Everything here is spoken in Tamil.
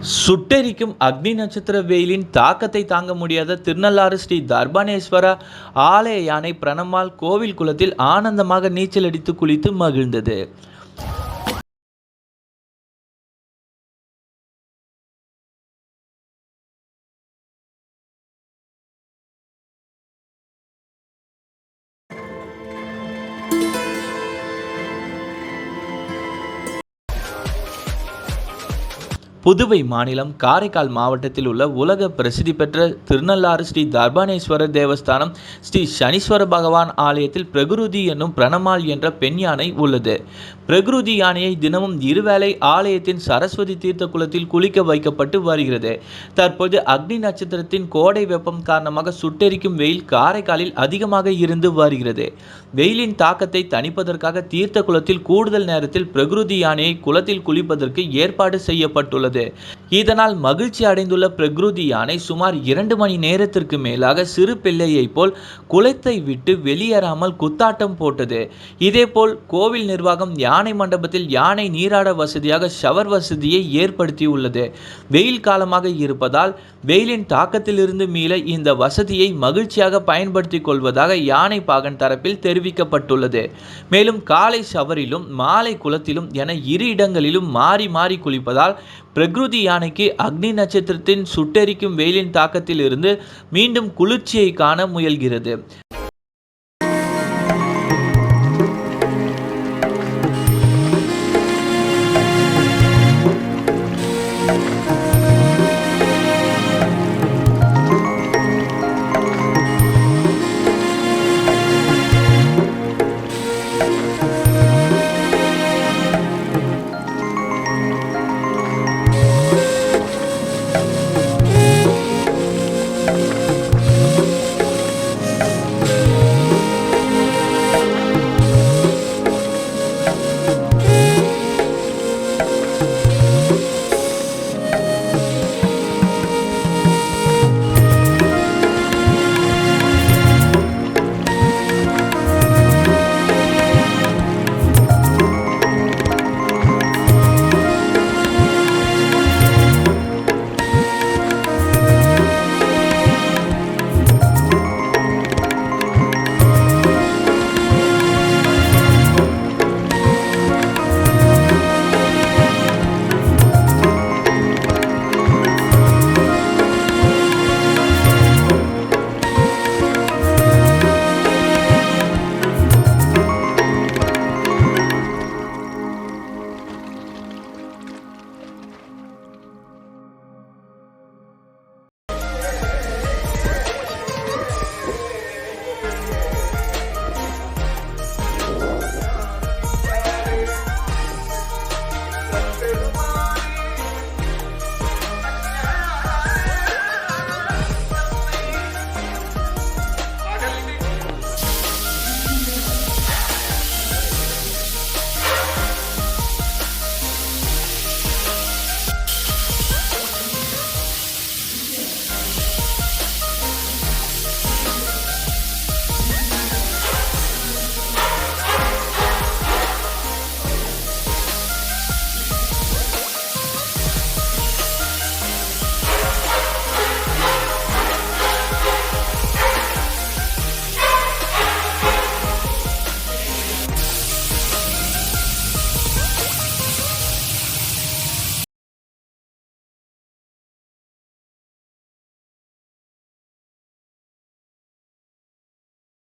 சுட்டெரிக்கும் அக்னி நட்சத்திர வெயிலின் தாக்கத்தை தாங்க முடியாத திருநள்ளாறு ஸ்ரீ தர்பானேஸ்வர ஆலய யானை பிரணமால் கோவில் குளத்தில் ஆனந்தமாக நீச்சல் அடித்து குளித்து மகிழ்ந்தது. புதுவை மாநிலம் காரைக்கால் மாவட்டத்தில் உள்ள உலக பிரசித்தி பெற்ற திருநள்ளாறு ஸ்ரீ தர்பானேஸ்வரர் தேவஸ்தானம் ஸ்ரீ சனீஸ்வர பகவான் ஆலயத்தில் பிரகிருதி என்னும் பிரணமால் என்ற பெண் யானை உள்ளது. பிரகிருதி யானையை தினமும் இருவேளை ஆலயத்தின் சரஸ்வதி தீர்த்த குளத்தில் குளிக்க வைக்கப்பட்டு வருகிறது. தற்போது அக்னி நட்சத்திரத்தின் கோடை வெப்பம் காரணமாக சுட்டெரிக்கும் வெயில் காரைக்காலில் அதிகமாக இருந்து வருகிறது. வெயிலின் தாக்கத்தை தணிப்பதற்காக தீர்த்த குளத்தில் கூடுதல் நேரத்தில் பிரகிருதி யானையை குளத்தில் குளிப்பதற்கு ஏற்பாடு செய்யப்பட்டுள்ளது. இதனால் மகிழ்ச்சி அடைந்துள்ள பிரகிருதி யானை சுமார் 2 மணி நேரத்திற்கு மேலாக சிறு பிள்ளையை போல் குளத்தை விட்டு வெளியேறாமல் குத்தாட்டம் போட்டது. இதேபோல் கோவில் நிர்வாகம் யானை மண்டபத்தில் யானை நீராட வசதியாக ஷவர் வசதியை ஏற்படுத்தியுள்ளது. வெயில் காலமாக இருப்பதால் வெயிலின் தாக்கத்திலிருந்து மீள இந்த வசதியை மகிழ்ச்சியாக பயன்படுத்திக் கொள்வதாக யானை பாகன் தரப்பில் தெரிவிக்கப்பட்டுள்ளது. மேலும் காலை ஷவரிலும் மாலை குளத்திலும் என 2 இடங்களிலும் மாறி மாறி குளிப்பதால் பிரகிருதி யானைக்கு அக்னி நட்சத்திரத்தின் சுட்டெரிக்கும் வெயிலின் தாக்கத்தில் இருந்து மீண்டும் குளிர்ச்சியை காண முயல்கிறது.